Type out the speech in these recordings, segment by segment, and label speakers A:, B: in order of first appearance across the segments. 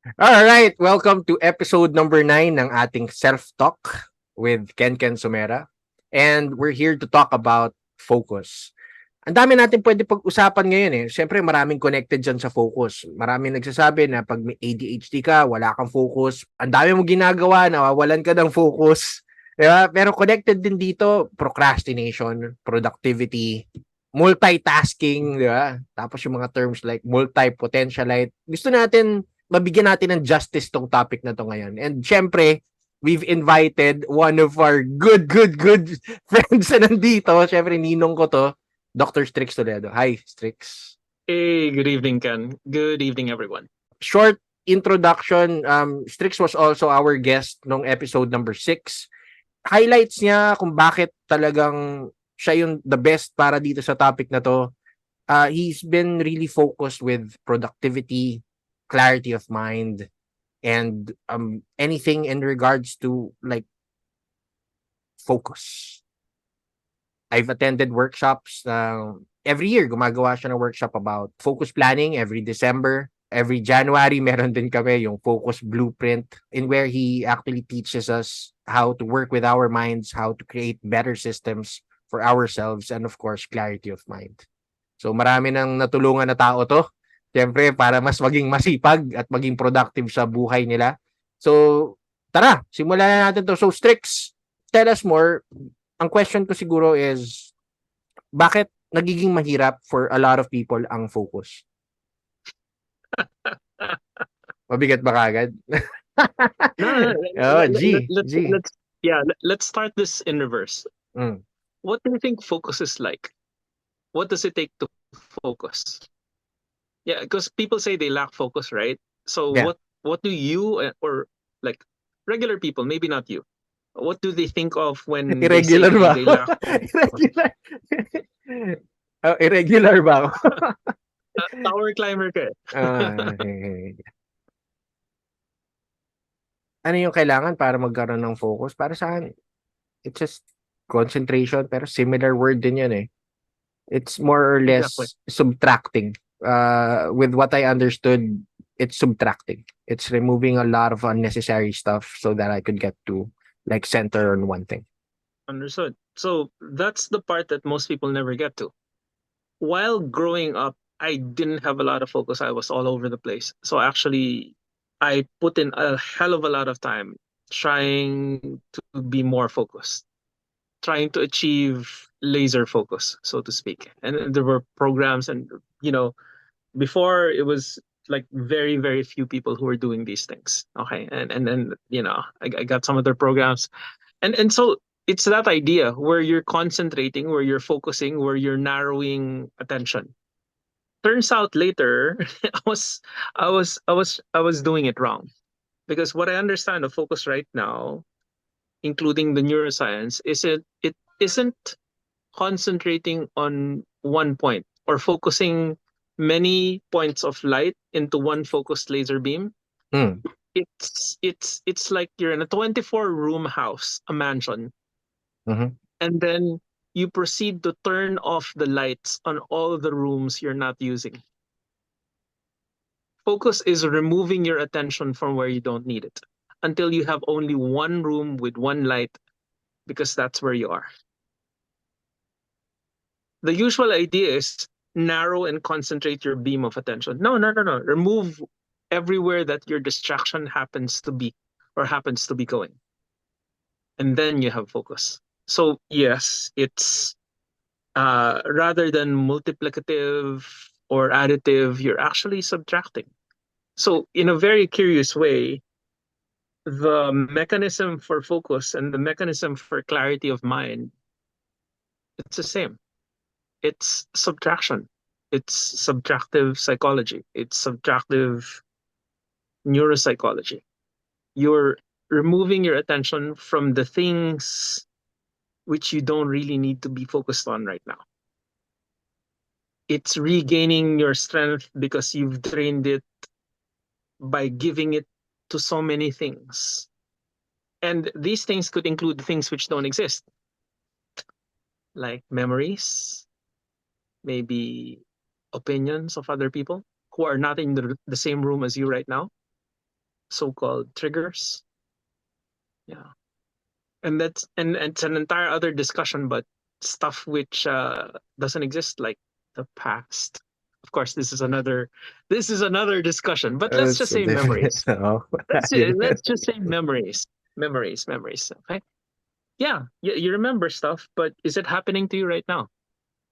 A: All right, welcome to episode number 9 ng ating self-talk with Ken Somera. And we're here to talk about focus. Ang dami natin pwede pag-usapan ngayon eh. Siyempre maraming connected dyan sa focus. Maraming nagsasabi na pag may ADHD ka, wala kang focus. Ang dami mong ginagawa, nawawalan ka ng focus. Diba? Pero connected din dito, procrastination, productivity, multitasking, di ba? Tapos yung mga terms like multi-potentialite. Gusto natin mabigyan natin ng justice tong topic na to ngayon. And syempre, we've invited one of our good friends na nandito. Syempre, ninong ko to, Dr. Strix Toledo. Hi, Strix.
B: Hey, good evening, Ken. Good evening, everyone.
A: Short introduction. Strix was also our guest nung episode number 6. Highlights niya kung bakit talagang siya yung the best para dito sa topic na to. He's been really focused with productivity, clarity of mind, and anything in regards to like focus. I've attended workshops every year gumagawa siya ng workshop about focus planning every December. Every January meron din kami yung focus blueprint in where he actually teaches us how to work with our minds, how to create better systems for ourselves, and of course clarity of mind. So marami nang natulungan na tao to. Siyempre, para mas maging masipag at maging productive sa buhay nila. So, tara, simulan na natin to. So, Strix, tell us more. Ang question ko siguro is, bakit nagiging mahirap for a lot of people ang focus? Mabigat ba kagad?
B: No,
A: Oh, G. G.
B: let's start this in reverse.
A: Mm.
B: What do you think focus is like? What does it take to focus? Yeah, because people say they lack focus, right? So
A: Yeah.
B: what do you or like regular people, maybe not you, what do they think of when they
A: Irregular
B: say
A: ba
B: they
A: ako?
B: lack focus?
A: Irregular. Oh, irregular ba ako?
B: Tower climber ka eh.
A: Okay. Ano yung kailangan para magkaroon ng focus? Para sa akin, it's just concentration, pero similar word din yun eh. It's more or
B: Exactly.
A: less subtracting. With what I understood, it's subtracting. It's removing a lot of unnecessary stuff so that I could get to like center on one thing.
B: Understood. So that's the part that most people never get to. While growing up, I didn't have a lot of focus. I was all over the place. So actually, I put in a hell of a lot of time trying to be more focused, trying to achieve laser focus, so to speak. And there were programs, and before it was like very, very few people who were doing these things. Okay, and then I got some other programs, and so it's that idea where you're concentrating, where you're focusing, where you're narrowing attention. Turns out later I was doing it wrong, because what I understand of focus right now, including the neuroscience, is it isn't concentrating on one point or focusing many points of light into one focused laser beam.
A: Mm.
B: It's like you're in a 24 room house, a mansion,
A: Mm-hmm.
B: and then you proceed to turn off the lights on all the rooms you're not using. Focus is removing your attention from where you don't need it until you have only one room with one light, because that's where you are. The usual idea is narrow and concentrate your beam of attention. No, no, no, no. Remove everywhere that your distraction happens to be or happens to be going. And then you have focus. So, yes, it's rather than multiplicative or additive, you're actually subtracting. So, in a very curious way, the mechanism for focus and the mechanism for clarity of mind, it's the same. It's subtraction. It's subtractive psychology. It's subtractive neuropsychology. You're removing your attention from the things which you don't really need to be focused on right now. It's regaining your strength because you've drained it by giving it to so many things. And these things could include things which don't exist, like memories, maybe opinions of other people who are not in the same room as you right now. so-called triggers. Yeah. And it's an entire other discussion, but stuff which doesn't exist, like the past. Of course, this is another discussion, but let's
A: It's
B: just say
A: different.
B: memories.
A: Oh,
B: Let's
A: yun.
B: let's just say memories. Okay, yeah, you remember stuff, but is it happening to you right now?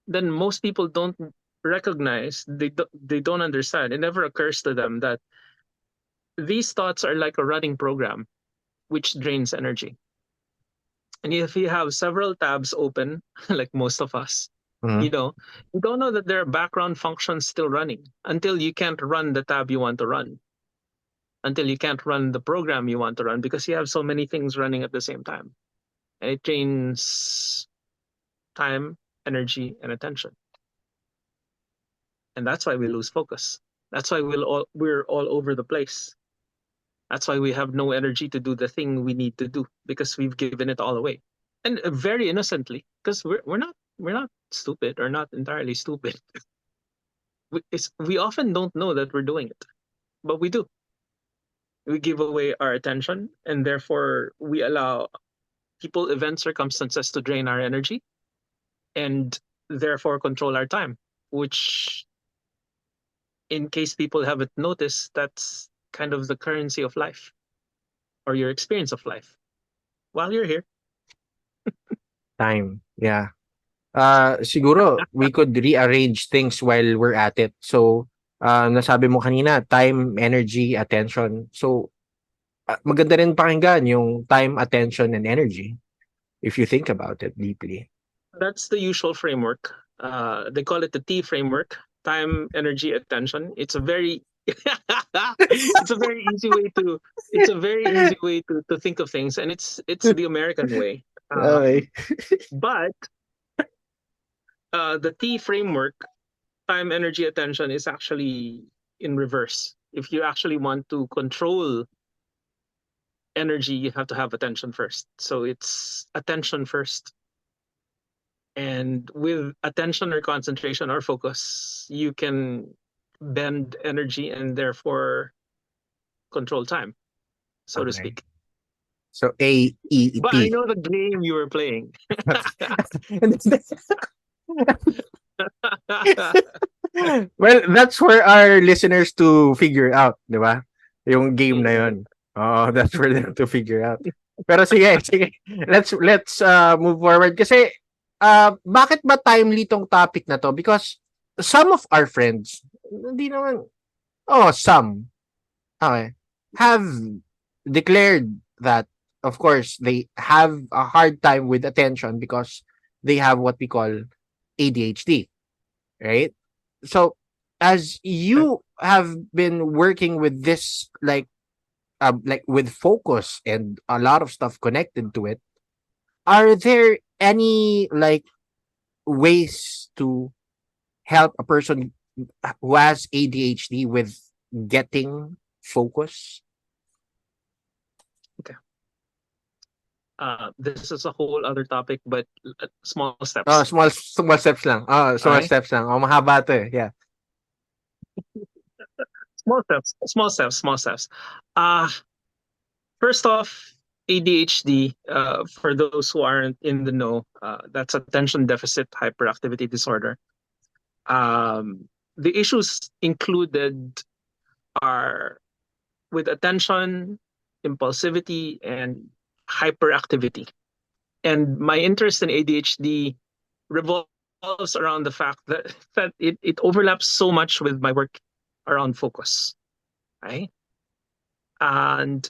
B: Then most people don't recognize, they don't understand. It never occurs to them that these thoughts are like a running program which drains energy. And if you have several tabs open, like most of us, you
A: Mhm.
B: know, you don't know that there are background functions still running until you can't run the tab you want to run, until you can't run the program you want to run because you have so many things running at the same time. And it drains time, energy, and attention. And that's why we lose focus. That's why we're all over the place. That's why we have no energy to do the thing we need to do because we've given it all away. And very innocently, because we're not stupid or not entirely stupid. We often don't know that we're doing it, but we do. We give away our attention, and therefore we allow people, events, circumstances to drain our energy, and therefore control our time. Which, in case people haven't noticed, that's kind of the currency of life or your experience of life while you're here.
A: Time, yeah. Siguro we could rearrange things while we're at it. So, nasabi mo kanina time, energy, attention. So, maganda rin pakinggan yung time, attention, and energy if you think about it deeply.
B: That's the usual framework. They call it the T framework: time, energy, attention. It's a very easy way to to think of things, and it's the American way.
A: Okay.
B: But the T framework, time, energy, attention, is actually in reverse. If you actually want to control energy, you have to have attention first. So it's attention first. And with attention or concentration or focus, you can bend energy and therefore control time, so to
A: Okay.
B: speak.
A: So, A, E,
B: But I
A: T.
B: know the game you were playing.
A: Well, that's for our listeners to figure out, 'di ba? Yung game na yun. Oo, that's for them to figure out. Pero sige, sige. Let's move forward kasi bakit ba timely tong topic na to? Because some of our friends, hindi naman, some, okay, have declared that of course they have a hard time with attention because they have what we call ADHD, right? So as you have been working with this like with focus and a lot of stuff connected to it, are there any like ways to help a person who has ADHD with getting focus?
B: Okay. This is a whole other topic, but small
A: Oh,
B: steps.
A: small steps lang. Oh, small
B: Okay.
A: steps lang. Oh, mahaba to eh. Yeah.
B: Small steps. Small steps. Small steps. Uh, First off, ADHD, for those who aren't in the know, that's attention deficit hyperactivity disorder. The issues included are with attention, impulsivity, and hyperactivity. And my interest in ADHD revolves around the fact that it overlaps so much with my work around focus, right? And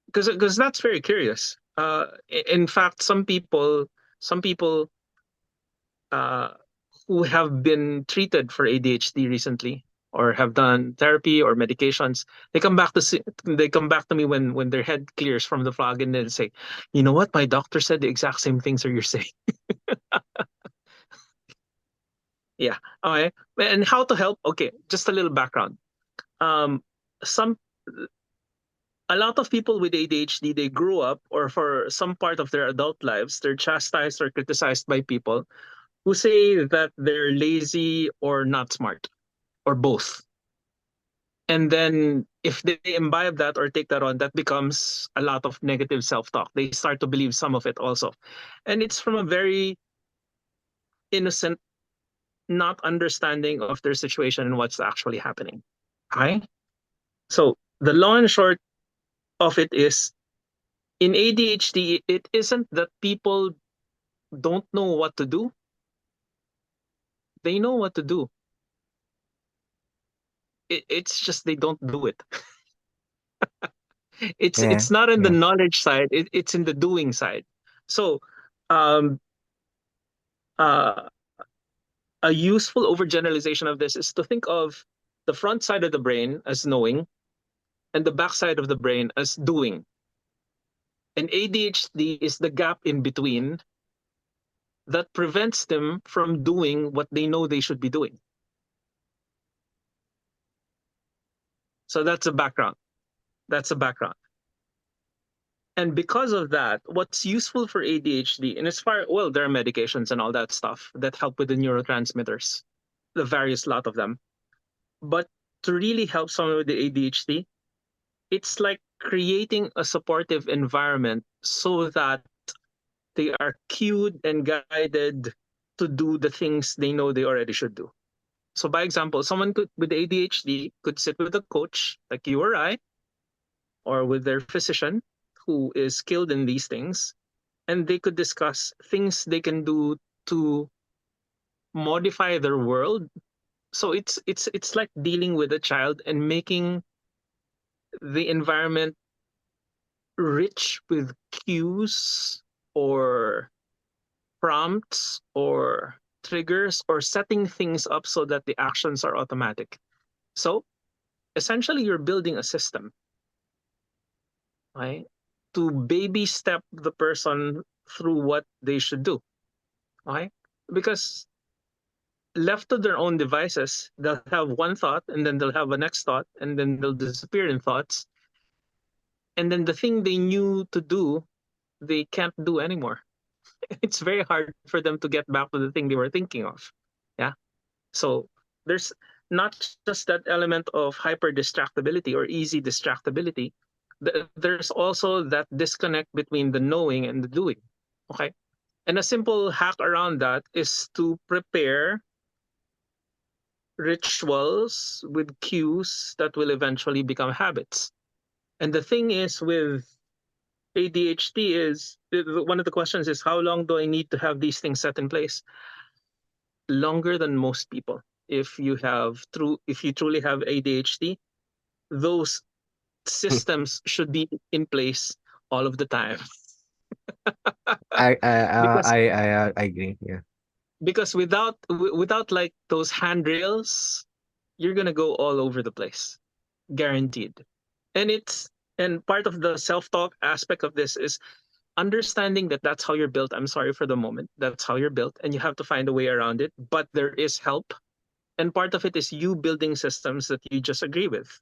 B: because that's very curious. In fact, some people uh, who have been treated for ADHD recently or have done therapy or medications, they come back to me when their head clears from the fog and then say, "You know what? My doctor said the exact same things that you're saying." Yeah. Okay. And how to help? Okay, just a little background. Um, some A lot of people with ADHD, they grew up, or for some part of their adult lives, they're chastised or criticized by people who say that they're lazy or not smart or both. And then if they imbibe that or take that on, that becomes a lot of negative self-talk. They start to believe some of it also. And it's from a very innocent, not understanding of their situation and what's actually happening. Okay? So the long and short of it is, in ADHD, it isn't that people don't know what to do. They know what to do. It's just they don't do it.
A: Yeah.
B: It's not in the
A: Yeah.
B: knowledge side. It's in the doing side. So, um, uh, a useful overgeneralization of this is to think of the front side of the brain as knowing and the back side of the brain as doing. And ADHD is the gap in between that prevents them from doing what they know they should be doing. So that's a background. That's a background. And because of that, what's useful for ADHD, and as far, well, there are medications and all that stuff that help with the neurotransmitters, the various lot of them. But to really help someone with the ADHD, it's like creating a supportive environment so that they are cued and guided to do the things they know they already should do. So, by example, someone with ADHD could sit with a coach like you or I, or with their physician who is skilled in these things, and they could discuss things they can do to modify their world. So it's like dealing with a child and making the environment rich with cues or prompts or triggers or setting things up so that the actions are automatic. So essentially, you're building a system, right, to baby step the person through what they should do, right? Because left to their own devices, they'll have one thought and then they'll have a next thought and then they'll disappear in thoughts. And then the thing they knew to do, they can't do anymore. It's very hard for them to get back to the thing they were thinking of. Yeah. So there's not just that element of hyper distractibility or easy distractibility. There's also that disconnect between the knowing and the doing. Okay. And a simple hack around that is to prepare rituals with cues that will eventually become habits. And the thing is with ADHD is one of the questions is how long do I need to have these things set in place? Longer than most people. If you truly have ADHD, those systems should be in place all of the time. because
A: I agree. Yeah.
B: without like those handrails, you're gonna go all over the place, guaranteed. And it's and part of the self-talk aspect of this is understanding that that's how you're built. I'm sorry for the moment. That's how you're built, and you have to find a way around it. But there is help, and part of it is you building systems that you just agree with.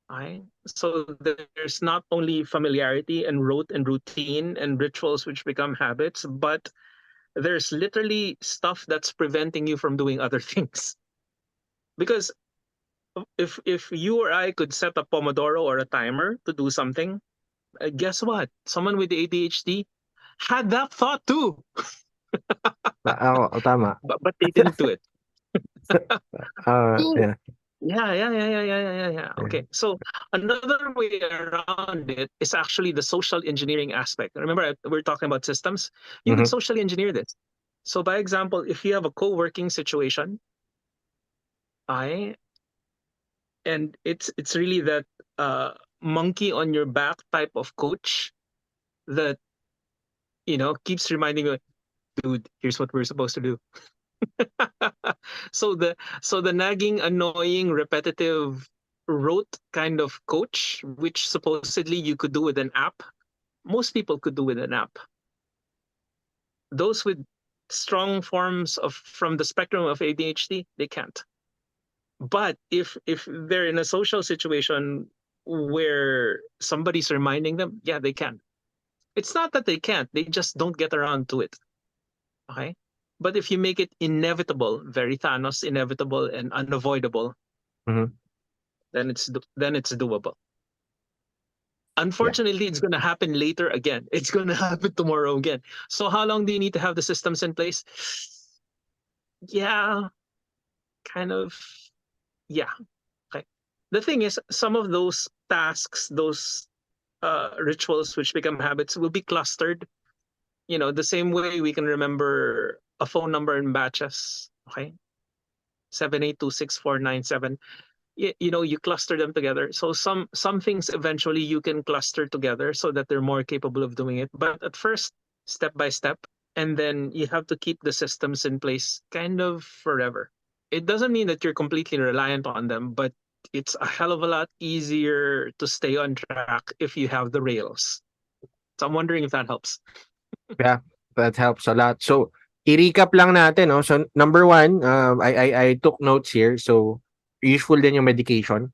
B: Right? So there's not only familiarity and rote and routine and rituals which become habits, but there's literally stuff that's preventing you from doing other things. Because if you or I could set a Pomodoro or a timer to do something, guess what? Someone with ADHD had that thought too,
A: Oo, tama.
B: but they didn't do it.
A: Yeah.
B: Yeah.
A: Yeah.
B: Okay. So another way around it is actually the social engineering aspect. Remember, we're talking about systems. You could
A: Mhm.
B: socially engineer this. So, by example, if you have a co-working situation, I and it's really that monkey on your back type of coach that keeps reminding you, dude, here's what we're supposed to do. So the nagging, annoying, repetitive, rote kind of coach, which supposedly you could do with an app, most people could do with an app. Those with strong forms of from the spectrum of ADHD, they can't. But if they're in a social situation where somebody's reminding them, yeah, they can. It's not that they can't, they just don't get around to it. Okay? But if you make it inevitable, very Thanos inevitable and unavoidable,
A: Mhm.
B: then it's doable.
A: Yeah.
B: Unfortunately, it's going to happen later again. It's going to happen tomorrow again. So how long do you need to have the systems in place? Yeah, kind of. Yeah. Okay. The thing is, some of those tasks, those rituals which become habits will be clustered. The same way we can remember a phone number in batches. Okay. 7826497. You cluster them together. So some things eventually you can cluster together so that they're more capable of doing it. But at first, step by step, and then you have to keep the systems in place kind of forever. It doesn't mean that you're completely reliant on them, but it's a hell of a lot easier to stay on track if you have the rails. So I'm wondering if that helps.
A: Yeah, that helps a lot. So, i-recap lang natin, no? So, number one, I took notes here. So, useful din yung medication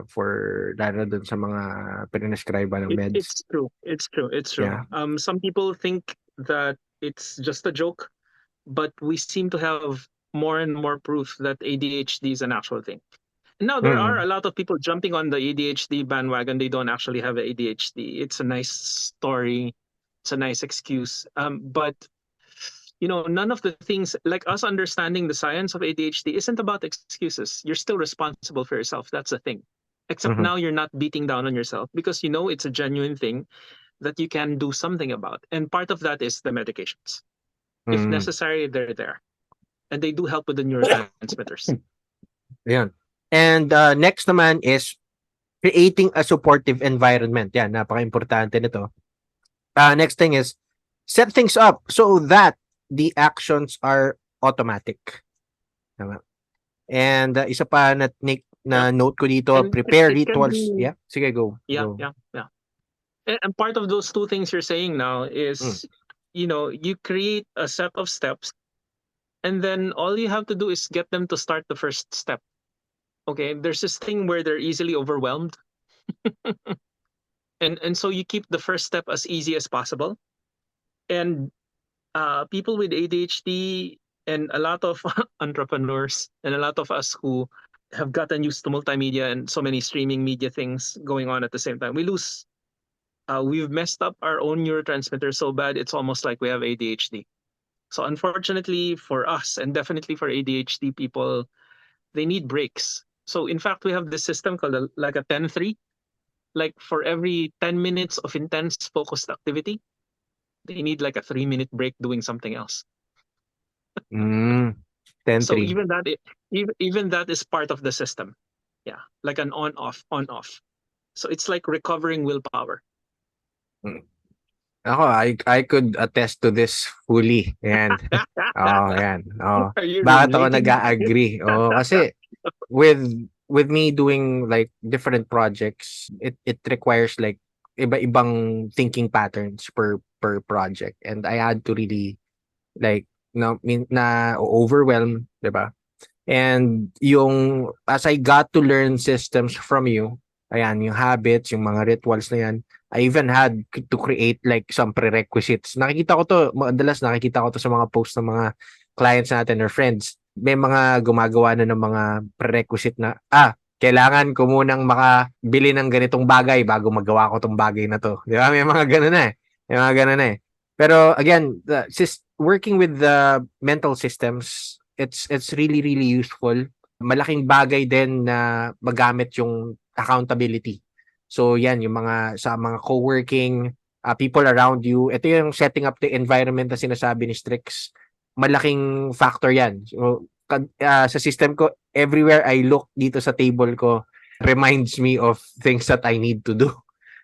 A: for lalo dun sa mga prescribe ng meds.
B: It's true. It's true. It's true.
A: Yeah.
B: Some people think that it's just a joke, but we seem to have more and more proof that ADHD is an actual thing. Now, there are a
A: Mm.
B: lot of people jumping on the ADHD bandwagon. They don't actually have ADHD. It's a nice story. It's a nice excuse. But none of the things like us understanding the science of ADHD isn't about excuses. You're still responsible for yourself. That's the thing. Except
A: Mhm.
B: now you're not beating down on yourself because it's a genuine thing that you can do something about. And part of that is the medications. If
A: Mm.
B: necessary, they're there. And they do help with the neurotransmitters.
A: Ayun. And next naman is creating a supportive environment. Yan, napaka-importante nito. Next thing is set things up so that the actions are automatic. Tama. And isa pa
B: Yeah.
A: na note ko dito,
B: And
A: prepare
B: it can
A: rituals.
B: be,
A: Yeah, sige, go.
B: yeah,
A: Go.
B: yeah, yeah. And part of those two things you're saying now
A: Mm.
B: is, you create a set of steps, and then all you have to do is get them to start the first step. Okay. There's this thing where they're easily overwhelmed. And so you keep the first step as easy as possible. And people with ADHD and a lot of entrepreneurs and a lot of us who have gotten used to multimedia and so many streaming media things going on at the same time, we've messed up our own neurotransmitters so bad it's almost like we have ADHD. So unfortunately for us and definitely for ADHD people, they need breaks. So in fact, we have this system called like a 10-3. Like for every 10 minutes of intense focused activity, they need like a 3-minute break doing something else.
A: Mm. 10
B: So
A: 3.
B: even that is part of the system. Yeah, like an on off. So it's like recovering willpower.
A: Mm. Ako, I could attest to this fully. Yan. Oh, yan. Oh.
B: Are you
A: Bakit ako
B: relating to it?
A: nag-a-agree? Oh, kasi with with me doing like different projects, it requires like iba-ibang thinking patterns per project, and I had to really like na overwhelm, 'di ba? And yung as I got to learn systems from you, ayan, yung habits, yung mga rituals na yan, I even had to create like some prerequisites. Madalas nakikita ko to sa mga posts ng mga clients natin or friends. May mga gumagawa na ng mga prerequisite na, kailangan ko munang makabili ng ganitong bagay bago magawa ko tong bagay na to. Di ba? May mga ganun na eh. May mga ganun na eh. Pero again, working with the mental systems, it's really really useful. Malaking bagay din na magamit yung accountability. So yan yung mga sa mga co-working people around you. Ito yung setting up the environment na sinasabi ni Strix. Malaking factor yan. So, sa system ko, everywhere I look dito sa table ko reminds me of things that I need to do.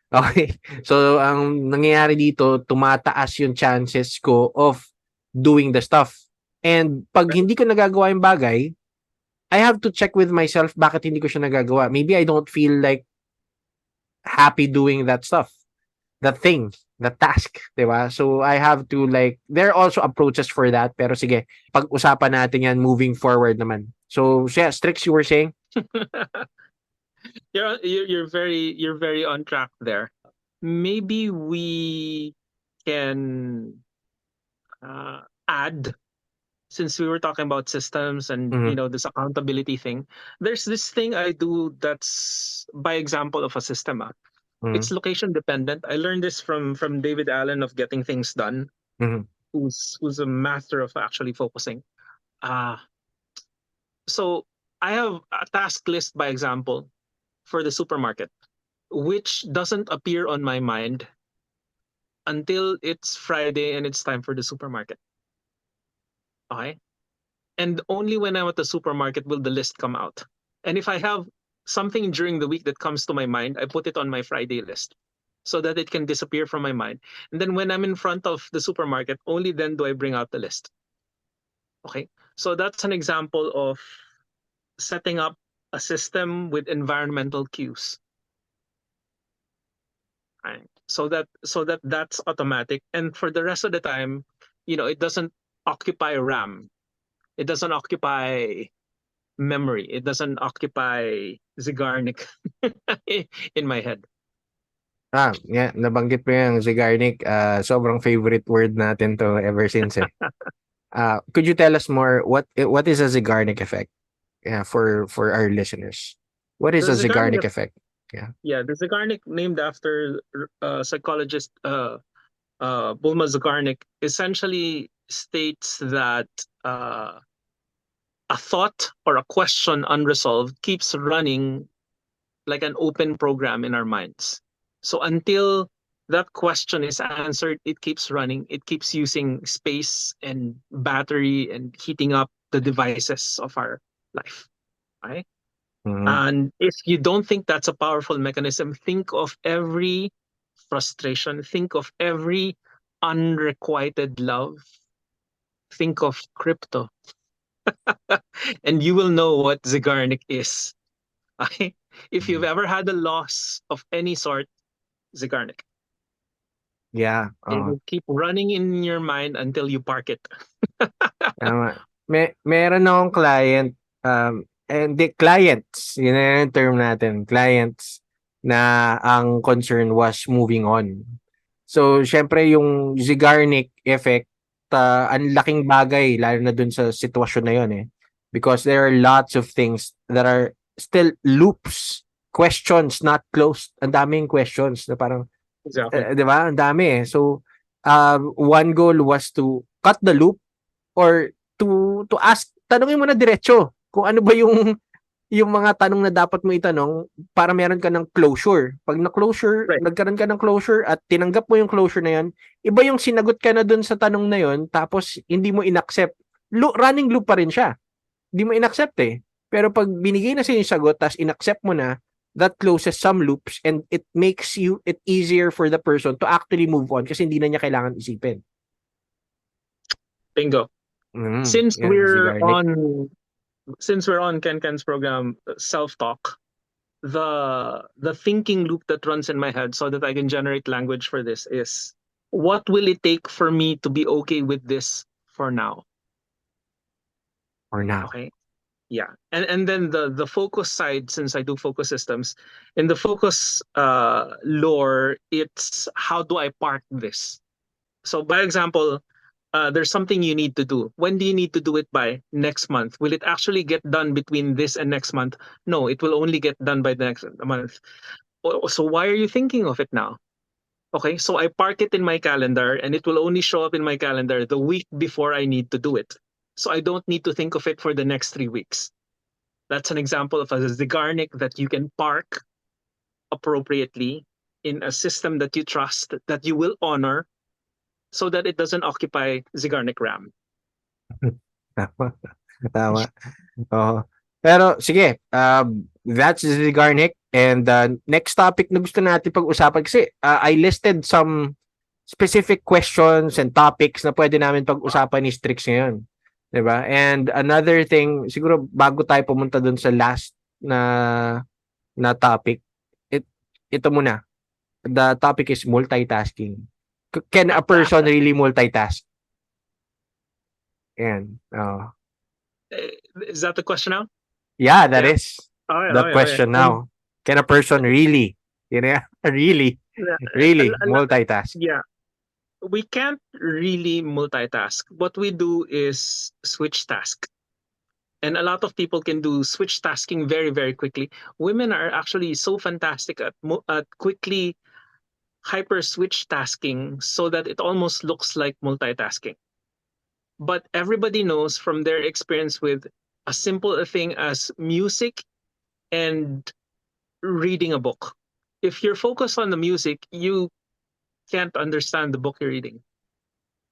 A: Okay. So, ang nangyayari dito, tumataas yung chances ko of doing the stuff. And pag hindi ko nagagawa yung bagay, I have to check with myself bakit hindi ko siya nagagawa. Maybe I don't feel like happy doing that stuff, that thing, that task, di ba? So, I have to like, there are also approaches for that. Pero sige, pag-usapan natin yan moving forward naman. So, yeah, Strix, you were saying?
B: You're very on track there. Maybe we can add since we were talking about systems and
A: Mhm,
B: this accountability thing, there's this thing I do that's by example of a system. It's
A: mhm,
B: location dependent. I learned this from David Allen of Getting Things Done,
A: mhm.
B: who's a master of actually focusing. Uh so I have a task list by example for the supermarket, which doesn't appear on my mind until it's Friday and it's time for the supermarket. Okay? And only when I'm at the supermarket will the list come out. And if I have something during the week that comes to my mind, I put it on my Friday list so that it can disappear from my mind. And then when I'm in front of the supermarket, only then do I bring out the list. Okay? So that's an example of setting up a system with environmental cues. Right? So that that's automatic. And for the rest of the time, it doesn't occupy RAM. It doesn't occupy memory. It doesn't occupy Zygarnik in my head.
A: Yeah, nabanggit mo yung Zygarnik, sobrang favorite word natin 'to ever since, eh. Could you tell us more what is a Zygarnik effect? Yeah, for our listeners. What is
B: The
A: a
B: Zygarnik,
A: Zygarnik effect? Yeah.
B: yeah, the Zygarnik named after psychologist Bulma Zygarnik essentially states that uh, a thought or a question unresolved keeps running like an open program in our minds. So until that question is answered, it keeps running. It keeps using space and battery and heating up the devices of our life. Right?
A: Mhm.
B: And if you don't think that's a powerful mechanism, think of every frustration, think of every unrequited love, think of crypto, and you will know what Zygarnik is. Okay? If you've
A: Mhm.
B: ever had a loss of any sort, Zygarnik.
A: Yeah,
B: It
A: oo.
B: will keep running in your mind until you park it.
A: Tama. Meron akong client, hindi clients, yun na yung term natin, clients na ang concern was moving on. So, siyempre yung Zygarnik effect, ang laking bagay lalo na dun sa sitwasyon na yun, eh. Because there are lots of things that are still loops, questions not closed. Ang daming questions na parang,
B: Exactly.
A: 'di ba? Ang dami, eh. So, one goal was to cut the loop or to ask, tanungin mo na diretso kung ano ba yung mga tanong na dapat mo itanong para meron ka ng closure. Pag
B: Right.
A: nagkaroon ka ng closure at tinanggap mo yung closure na yun, iba yung sinagot ka na dun sa tanong na yun tapos hindi mo inaccept. Running loop pa rin siya. Hindi mo inaccept eh. Pero pag binigay na sa yung sagot tapos inaccept mo na, that closes some loops and it makes it easier for the person to actually move on kasi hindi na niya kailangan isipin.
B: Bingo. Since
A: Yan, si
B: we're
A: Garlic.
B: on since we're on Ken Ken's program, self talk, the thinking loop that runs in my head so that I can generate language for this is, what will it take for me to be okay with this for now?
A: For now.
B: Okay. Yeah. And then the focus side, since I do focus systems, in the focus lore, it's how do I park this? So by example, there's something you need to do. When do you need to do it by? Next month. Will it actually get done between this and next month? No, it will only get done by the next month. So why are you thinking of it now? Okay, so I park it in my calendar and it will only show up in my calendar the week before I need to do it. So I don't need to think of it for the next 3 weeks. That's an example of a Zygarnik that you can park appropriately in a system that you trust, that you will honor, so that it doesn't occupy Zygarnik RAM.
A: Tama, tama. Oo. Pero sige, that's the Garnick. And next topic na gusto natin pag-usapan kasi I listed some specific questions and topics na pwede namin pag-usapan ni Strix ngayon. 'Di ba? And another thing, siguro bago tayo pumunta dun sa last na topic, it ito muna. The topic is multitasking. Can a person really multitask? Yan. Oh.
B: Is that the question now?
A: Yeah, that
B: Yeah.
A: is
B: Okay,
A: the
B: okay, okay.
A: question now. Can a person really, really,
B: Yeah,
A: really multitask?
B: yeah. we can't really multitask. What we do is switch task. And a lot of people can do switch tasking very, very quickly. Women are actually so fantastic at quickly hyper switch tasking so that it almost looks like multitasking. But everybody knows from their experience with a simple thing as music and reading a book. If you're focused on the music, you can't understand the book you're reading.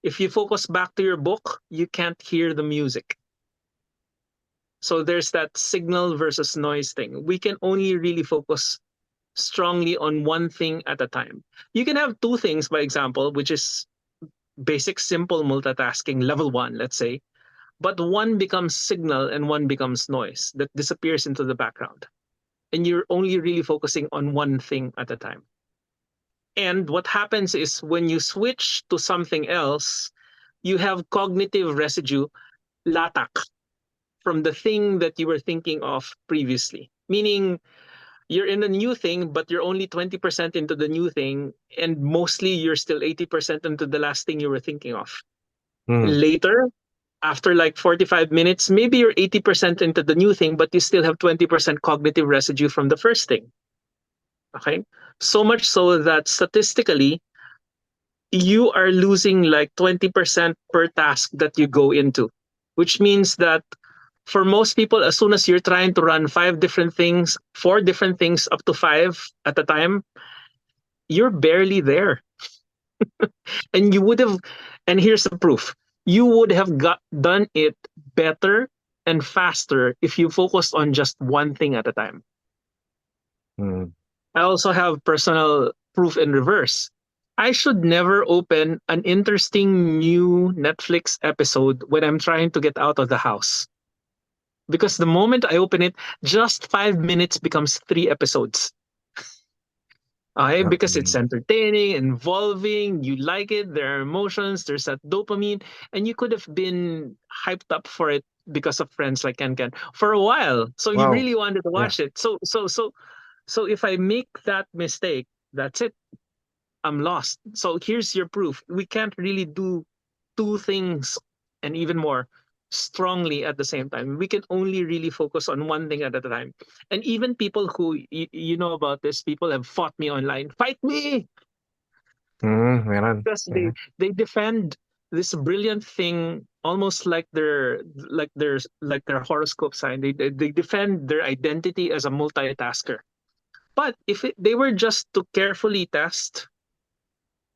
B: If you focus back to your book, you can't hear the music. So there's that signal versus noise thing. We can only really focus strongly on one thing at a time. You can have two things, by example, which is basic simple multitasking, level one, let's say, but one becomes signal and one becomes noise that disappears into the background. And you're only really focusing on one thing at a time. And what happens is when you switch to something else, you have cognitive residue, latak, from the thing that you were thinking of previously. Meaning you're in a new thing, but you're only 20% into the new thing, and mostly you're still 80% into the last thing you were thinking of.
A: Mm.
B: Later, after like 45 minutes, maybe you're 80% into the new thing, but you still have 20% cognitive residue from the first thing. Okay? So much so that statistically, you are losing like 20% per task that you go into, which means that for most people, as soon as you're trying to run five different things, four different things, up to five at a time, you're barely there. And you would have, and here's the proof, you would have done it better and faster if you focused on just one thing at a time.
A: Mm.
B: I also have personal proof in reverse. I should never open an interesting new Netflix episode when I'm trying to get out of the house. Because the moment I open it, just 5 minutes becomes three episodes. Okay, because it's
A: Okay.
B: entertaining, involving, you like it, there are emotions, there's that dopamine, and you could have been hyped up for it because of friends like Ken Ken for a while. So you
A: Wow.
B: really wanted to
A: Yeah.
B: watch it. So if I make that mistake, that's it. I'm lost. So here's your proof. We can't really do two things and even more strongly at the same time. We can only really focus on one thing at a time. And even people who you know about this, people have fought me online. Fight me
A: Meron.
B: because
A: Yeah.
B: they defend this brilliant thing almost like their horoscope sign. They defend their identity as a multitasker. But if they were just to carefully test,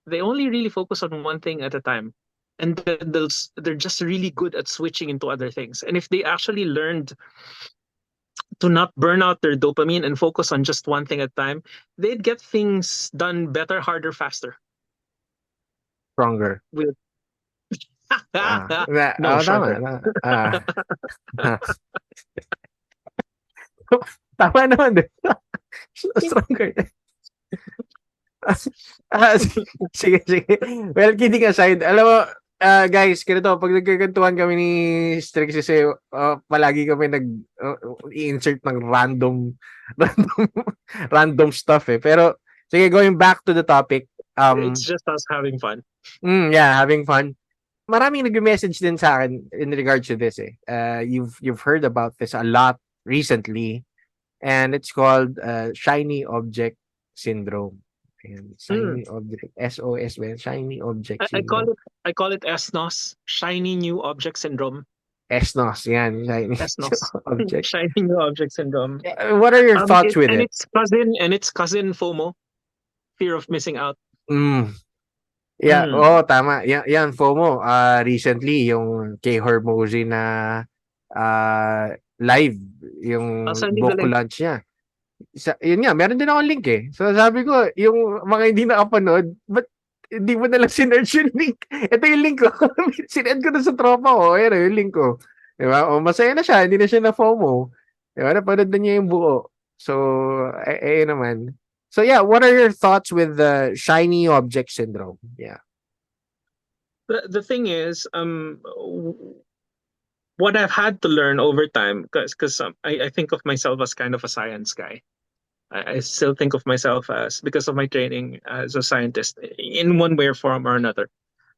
B: they only really focus on one thing at a time, and then they're just really good at switching into other things. And if they actually learned to not burn out their dopamine and focus on just one thing at a time, they'd get things done better, harder, faster
A: Stronger.
B: with no
A: Tama.
B: shorter.
A: Tama naman din. Stronger. Sige, sige. Well, kidding aside, alam mo, guys, ganito, pag nagkakantuhan kami ni Strix kasi palagi kami i-insert ng random, random stuff eh. Pero, sige, going back to the topic,
B: It's just us having fun.
A: yeah, having fun. Maraming nag-message din sa akin in regards to this eh. You've heard about this a lot recently, and it's called shiny object syndrome. Ayan,
B: Mm.
A: shiny object, SOS ba yan? Shiny object
B: I call
A: syndrome.
B: it SNOS, shiny new object syndrome.
A: SNOS, yan, shiny
B: SNOS,
A: object.
B: shiny new object syndrome.
A: What are your thoughts with
B: And
A: it?
B: its cousin FOMO, fear of missing out.
A: Mm. Yeah,
B: Mm.
A: oo, tama. Yan, FOMO. Recently, yung kay Hormozy na live, yung
B: I'll send you the
A: book
B: link.
A: launch niya. Yun nga, meron din akong link eh. So sabi ko, yung mga hindi nakapanood, ba't hindi mo nalang sinerge yung link? Ito yung link ko. Sinend ko na sa tropa ko. Ayan yung link ko. Diba? O, masaya na siya. Hindi na siya na FOMO. Diba? Napanood na niya yung buo. So, ayun naman. So yeah, what are your thoughts with the shiny object syndrome? Yeah.
B: The thing is, what I've had to learn over time, because I think of myself as kind of a science guy. I still think of myself as, because of my training as a scientist in one way or form or another.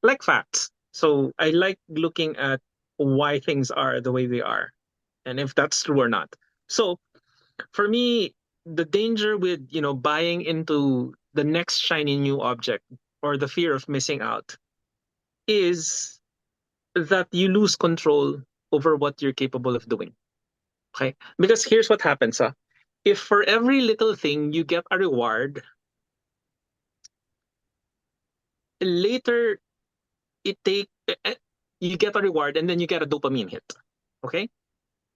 B: like facts. So I like looking at why things are the way they are and if that's true or not. So for me, the danger with, buying into the next shiny new object or the fear of missing out is that you lose control over what you're capable of doing. Okay? Because here's what happens, if for every little thing you get a reward, later it take you get a reward and then you get a dopamine hit. Okay?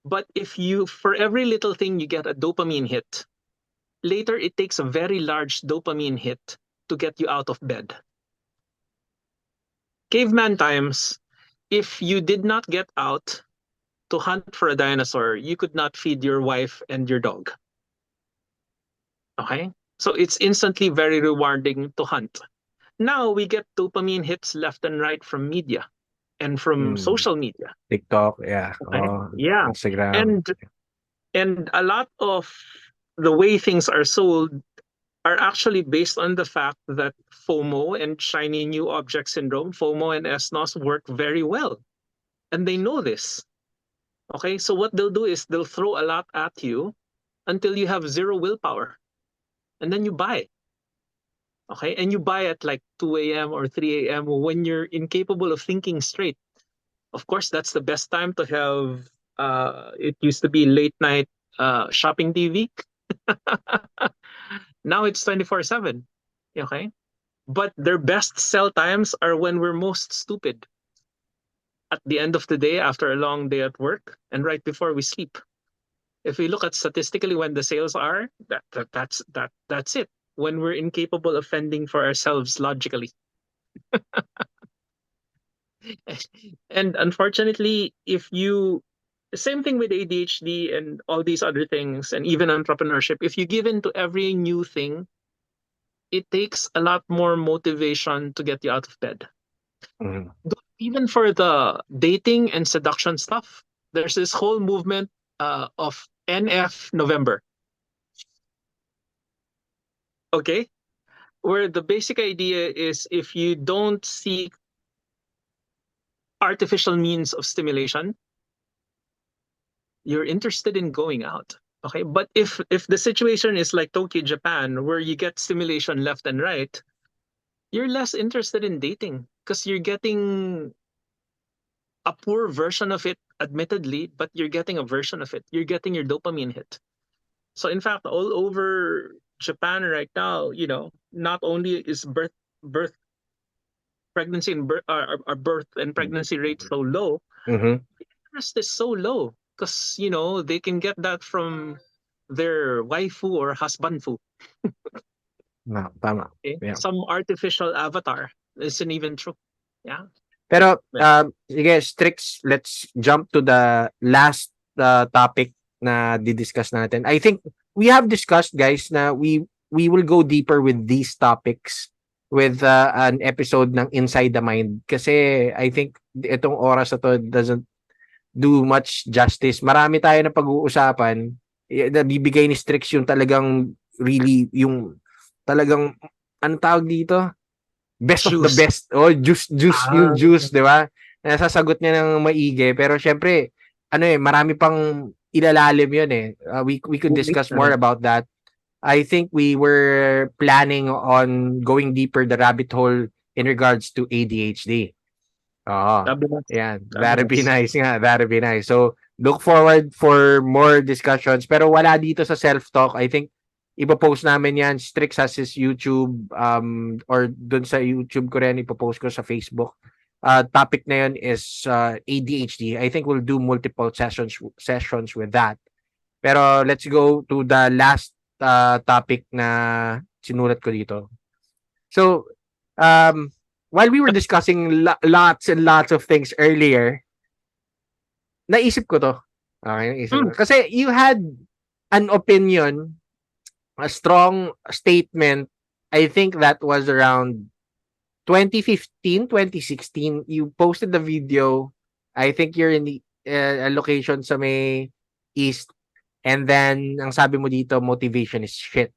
B: But if you for every little thing you get a dopamine hit, later it takes a very large dopamine hit to get you out of bed. Caveman times, if you did not get out to hunt for a dinosaur, you could not feed your wife and your dog. Okay? So it's instantly very rewarding to hunt. Now we get dopamine hits left and right from media and from
A: Mm.
B: social media.
A: TikTok, yeah.
B: Okay?
A: Oh,
B: Yeah.
A: Instagram.
B: And a lot of the way things are sold are actually based on the fact that FOMO and shiny new object syndrome, FOMO and SNOS work very well. And they know this. Okay, so what they'll do is they'll throw a lot at you until you have zero willpower. And then you buy. Okay, and you buy at like 2 a.m. or 3 a.m. when you're incapable of thinking straight. Of course, that's the best time to have, it used to be late night shopping TV. Now it's 24/7. Okay, but their best sell times are when we're most stupid at the end of the day after a long day at work and right before we sleep. If we look at statistically when the sales are, that's it. When we're incapable of fending for ourselves logically. And unfortunately, if you same thing with ADHD and all these other things and even entrepreneurship, if you give in to every new thing, it takes a lot more motivation to get you out of bed.
A: Mhm.
B: Even for the dating and seduction stuff, there's this whole movement of NF November. Okay, where the basic idea is if you don't seek artificial means of stimulation, you're interested in going out. Okay, but if the situation is like Tokyo, Japan, where you get stimulation left and right, you're less interested in dating because you're getting a poor version of it, admittedly, but you're getting a version of it. You're getting your dopamine hit. So in fact, all over Japan right now, not only is birth pregnancy and birth and pregnancy rate so low,
A: Mhm.
B: interest is so low because they can get that from their waifu or husbandfu.
A: No, tama.
B: Okay?
A: Yeah.
B: Some artificial avatar isn't even true. Yeah.
A: Pero,
B: Well,
A: sige, Strix, let's jump to the last topic na didiscuss natin. I think we have discussed, guys, na we will go deeper with these topics with an episode ng Inside the Mind. Kasi I think itong oras na to doesn't do much justice. Marami tayo na pag-uusapan. Nabibigay ni Strix yung talagang really, yung talagang, ano tawag dito? Best of the
B: juice.
A: best. Oh, juice, yung
B: Ah,
A: juice, di ba? Nasasagot niya ng maigi. Pero syempre, ano marami pang ilalalim yun eh. We could discuss more about that. I think we were planning on going deeper the rabbit hole in regards to ADHD. Oo.
B: Tabinas.
A: Yan. That'd be
B: Tabinas.
A: nice nga. That'd be nice. So, look forward for more discussions. Pero wala dito sa self-talk. I think, ipopost namin yan. Strix has his YouTube or dun sa YouTube ko rin, ipopost ko sa Facebook. Topic na yun is ADHD. I think we'll do multiple sessions with that. Pero let's go to the last topic na sinulat ko dito. So, um, while we were discussing lots and lots of things earlier, naisip ko to. Okay, naisip ko.
B: Mm.
A: Kasi you had an opinion, a strong statement. I think that was around 2015, 2016. You posted the video. I think you're in the location sa may east. And then, ang sabi mo dito, motivation is shit.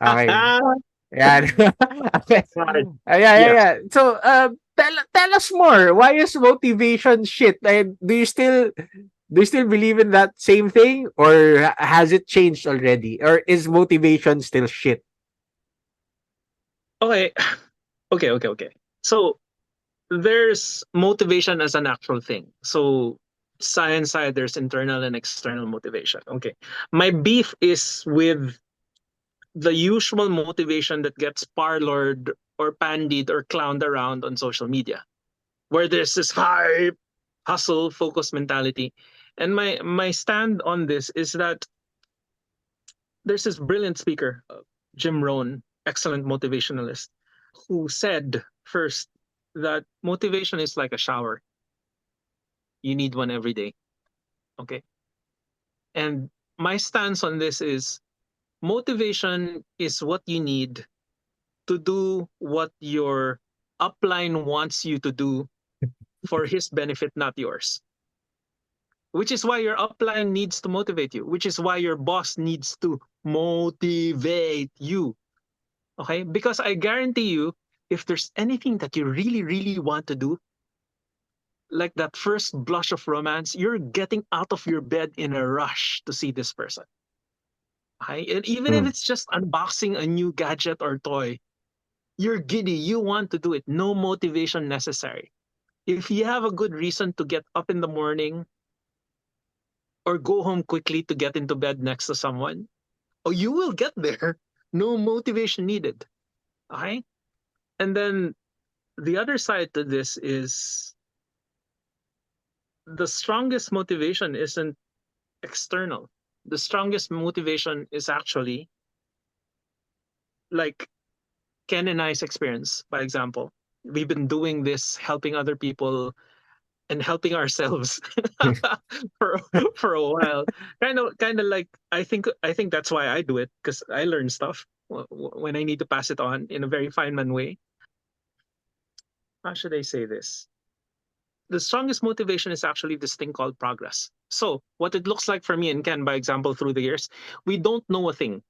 A: Okay. Yan. Okay.
B: Right.
A: Yeah, yeah,
B: Yeah.
A: yeah. So, tell us more. Why is motivation shit? And do you still believe in that same thing, or has it changed already, or is motivation still shit?
B: Okay, okay. So there's motivation as an actual thing. So science side, there's internal and external motivation. Okay. My beef is with the usual motivation that gets parlored or pandied or clowned around on social media, where there's this hype, hustle, focus mentality. And my stand on this is that there's this brilliant speaker, Jim Rohn, excellent motivationalist, who said first that motivation is like a shower. You need one every day. Okay. And my stance on this is motivation is what you need to do what your upline wants you to do for his benefit, not yours. Which is why your upline needs to motivate you, which is why your boss needs to motivate you. Okay? Because I guarantee you, if there's anything that you really, really want to do, like that first blush of romance, you're getting out of your bed in a rush to see this person. Okay? And even if
A: Mm.
B: it's just unboxing a new gadget or toy, you're giddy. You want to do it. No motivation necessary. If you have a good reason to get up in the morning or go home quickly to get into bed next to someone, oh, you will get there. No motivation needed. Okay? And then the other side to this is the strongest motivation isn't external. The strongest motivation is actually like Ken and I's experience, by example. We've been doing this, helping other people and helping ourselves for for a while. Kind of like I think that's why I do it, because I learn stuff when I need to pass it on in a very Feynman way. How should I say this? The strongest motivation is actually this thing called progress. So what it looks like for me and Ken, by example, through the years, we don't know a thing,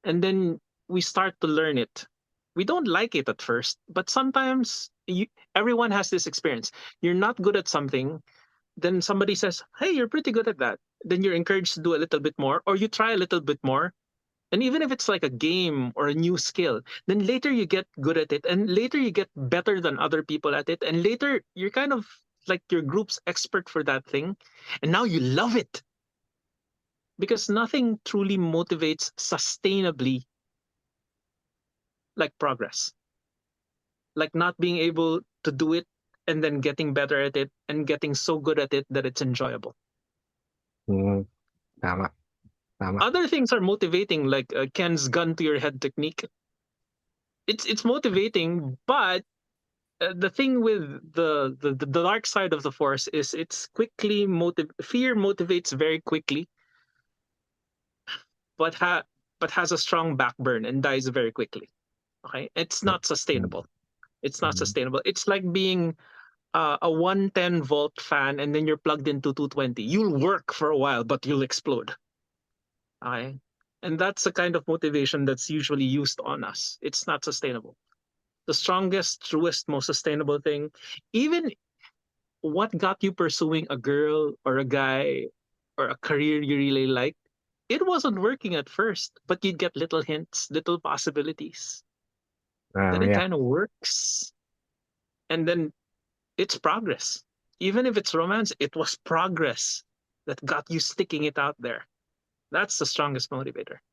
B: and then we start to learn it. We don't like it at first, but sometimes everyone has this experience. You're not good at something, then somebody says, "Hey, you're pretty good at that." Then you're encouraged to do a little bit more, or you try a little bit more. And even if it's like a game or a new skill, then later you get good at it, and later you get better than other people at it, and later you're kind of like your group's expert for that thing, and now you love it, because nothing truly motivates sustainably like progress, like not being able to do it and then getting better at it and getting so good at it that it's enjoyable.
A: Mm. Tama, tama.
B: Other things are motivating, like Ken's gun to your head technique. It's motivating, but the thing with the dark side of the force is it's quickly fear motivates very quickly, but has a strong backburn and dies very quickly. Okay, it's not
A: Mm.
B: sustainable. It's not
A: Mm.
B: sustainable. It's like being a 110-volt fan and then you're plugged into 220. You'll work for a while, but you'll explode. Okay, and that's the kind of motivation that's usually used on us. It's not sustainable. The strongest, truest, most sustainable thing, even what got you pursuing a girl or a guy or a career you really like, it wasn't working at first, but you'd get little hints, little possibilities. Then it
A: Yeah.
B: kind of works. And then it's progress. Even if it's romance, it was progress that got you sticking it out there. That's the strongest motivator.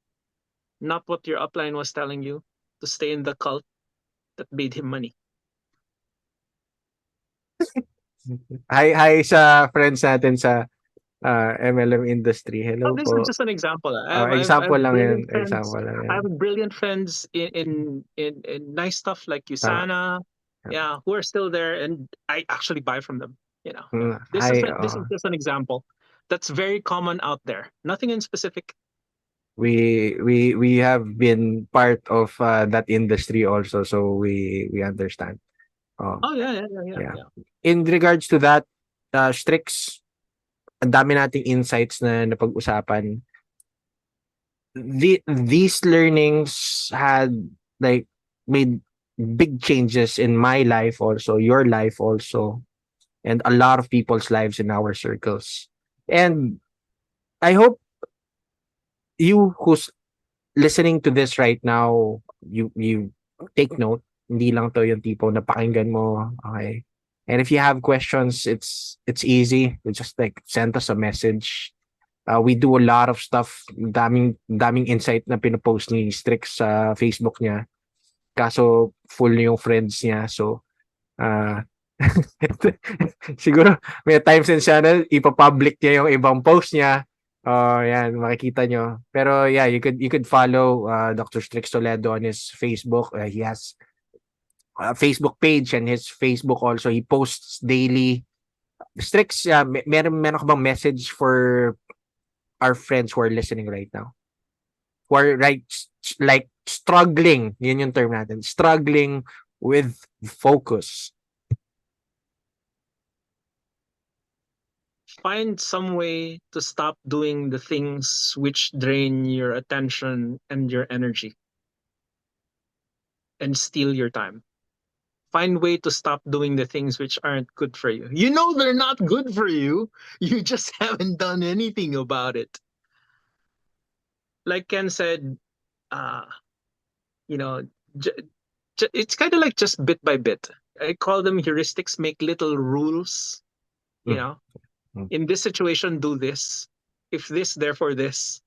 B: Not what your upline was telling you to stay in the cult that made him money.
A: Hi sa friends natin sa MLM industry.
B: Oh,
A: Hello
B: this is
A: po.
B: just an example. I
A: Example
B: have
A: lang yun.
B: brilliant friends.
A: Example lang
B: I
A: yun.
B: have brilliant friends in nice stuff like
A: Tama.
B: Usana,
A: Tama.
B: yeah, who are still there, and I actually buy from them. Yeah.
A: Hi,
B: This is just an example that's very common out there. Nothing in specific.
A: we have been part of that industry also, so we understand.
B: Oh
A: Um,
B: yeah, yeah, yeah, yeah,
A: yeah.
B: yeah.
A: In regards to that, Strix, ang dami nating insights na napag-usapan. These learnings had like made big changes in my life also, your life also, and a lot of people's lives in our circles. And I hope you who's listening to this right now, you take note. Hindi lang to yung tipo na pakinggan mo, okay? And if you have questions, it's easy. You just like send us a message. We do a lot of stuff. Daming insight na pinopost ni Strix sa Facebook niya. Kaso full yung friends niya. So, uh, siguro may times and channel, ipa-public niya yung ibang post niya. Oh, yan, makikita nyo. Pero yeah, you could follow Dr. Strix Toledo on his Facebook. He has a Facebook page and his Facebook also. He posts daily. Strix, meron ka bang message for our friends who are listening right now? Who are like struggling, yun yung term natin, struggling with focus.
B: Find some way to stop doing the things which drain your attention and your energy and steal your time. Find way to stop doing the things which aren't good for you. You know they're not good for you. You just haven't done anything about it. Like Ken said, uh, you know, it's kind of like just bit by bit. I call them heuristics, make little rules. You
A: Mm.
B: know,
A: Mm.
B: in this situation, do this. If this, therefore this.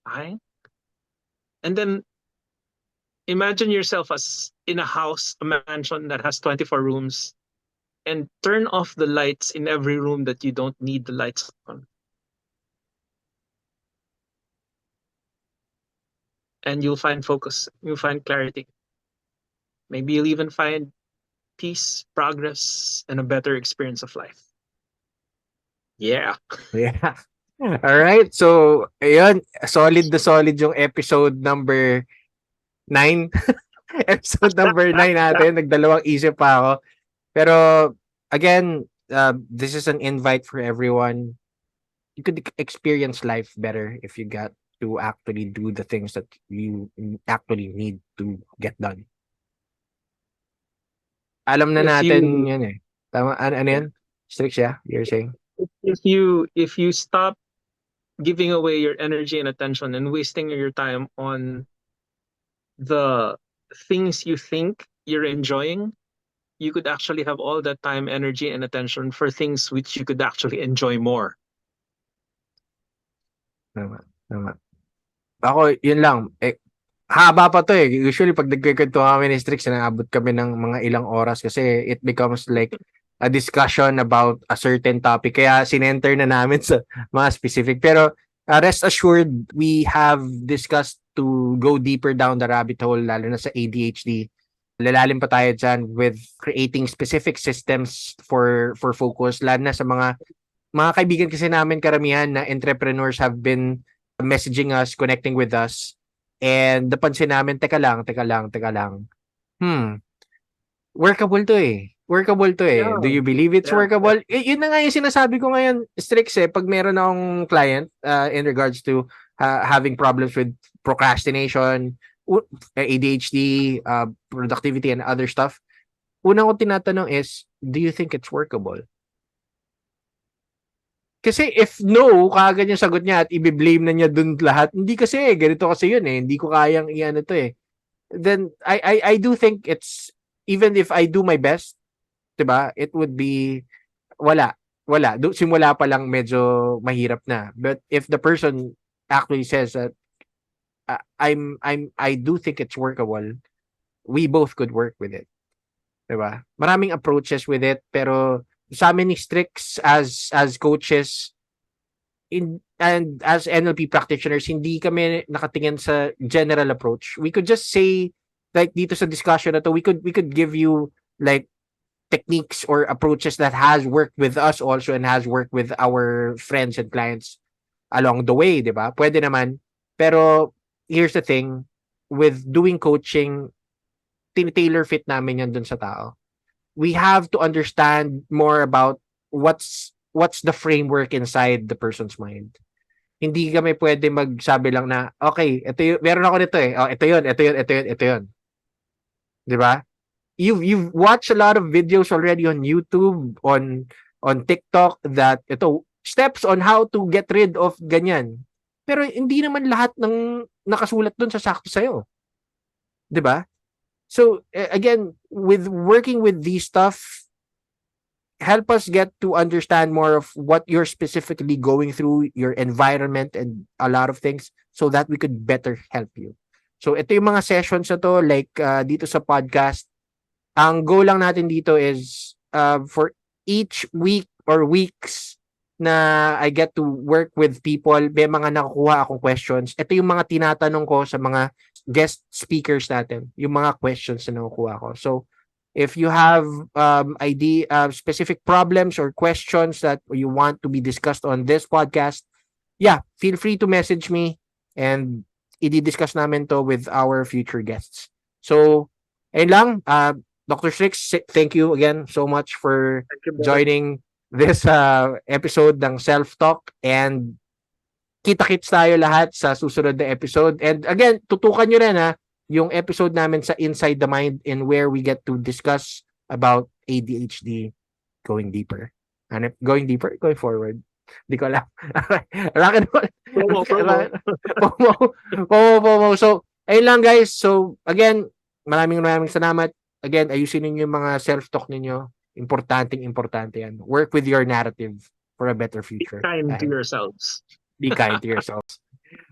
B: I and then imagine yourself as in a house, a mansion that has 24 rooms, and turn off the lights in every room that you don't need the lights on. And you'll find focus, you'll find clarity. Maybe you'll even find peace, progress, and a better experience of life. Yeah.
A: Yeah. All right. So, ayun, solid yung episode number 9. Episode number 9 natin. Nagdalawang isip pa ako. Pero, again, this is an invite for everyone. You could experience life better if you got to actually do the things that you actually need to get done. Alam na
B: If
A: natin
B: you
A: yun eh. Tama, ano
B: yeah.
A: yan? Strix, yeah? You're saying?
B: If you stop giving away your energy and attention and wasting your time on the things you think you're enjoying, you could actually have all that time, energy, and attention for things which you could actually enjoy more.
A: Tama, tama. Ako, yun lang. Haba pa to eh. Usually, pag nagkikwento kami ni Strix, naabot kami ng mga ilang oras kasi it becomes like a discussion about a certain topic. Kaya sinenter na namin sa mga specific. Pero rest assured, we have discussed to go deeper down the rabbit hole, lalo na sa ADHD. Lalalim pa tayo dyan with creating specific systems for focus, lalo na sa mga kaibigan kasi namin karamihan na entrepreneurs have been messaging us, connecting with us. And napansin namin, teka lang. Workable to eh. Workable to eh. Do
B: Yeah,
A: you believe it's
B: yeah.
A: workable? Yun na nga yung sinasabi ko ngayon, Strix eh. Pag meron akong client in regards to having problems with procrastination, ADHD, productivity, and other stuff, unang ko tinatanong is, do you think it's workable? Kasi if no, kaagad yung sagot niya at i-blame na niya dun lahat, hindi kasi ganito kasi yun eh. Hindi ko kayang iyan ito eh. Then I do think it's, even if I do my best, 'di ba? It would be wala. Simula pa lang medyo mahirap na. But if the person actually says that I do think it's workable, we both could work with it. 'Di ba? Maraming approaches with it, pero sa amin ni Strix as coaches and as NLP practitioners, hindi kami nakatingin sa general approach. We could just say, like dito sa discussion na to, we could give you like techniques or approaches that has worked with us also and has worked with our friends and clients along the way, di ba? Pwede naman. Pero here's the thing, with doing coaching, tailor fit namin yan dun sa tao. We have to understand more about what's the framework inside the person's mind. Hindi kami pwede magsabi lang na, okay, ito yun, meron ako nito eh. Oh, ito yun. 'Di ba? you've watched a lot of videos already on YouTube, on TikTok that ito steps on how to get rid of ganyan. Pero hindi naman lahat ng nakasulat doon sa sakto sa'yo. 'Di ba? So again, with working with these stuff, help us get to understand more of what you're specifically going through, your environment, and a lot of things so that we could better help you. So ito yung mga sessions na to, like dito sa podcast, ang goal lang natin dito is for each week or weeks na I get to work with people, may mga nakukuha akong questions. Ito yung mga tinatanong ko sa mga guest speakers natin, yung mga questions na nakukuha ko. So, if you have specific problems or questions that you want to be discussed on this podcast, yeah, feel free to message me and i-discuss namin to with our future guests. So, ayun lang. Dr. Strix, thank you again so much for
B: Thank you, brother.
A: joining this episode ng Self-Talk, and kita-kits tayo lahat sa susunod na episode. And again, tutukan nyo rin yung episode namin sa Inside the Mind, in where we get to discuss about ADHD going deeper. And going deeper, going forward. Hindi ko alam. Rock and roll. Promo. So, ayun lang guys. So, again, maraming salamat. Again, ayusin ninyo yung mga self-talk ninyo. Importante yan. Work with your narrative for a better future.
B: Be kind to yourselves.
A: Be kind to yourselves.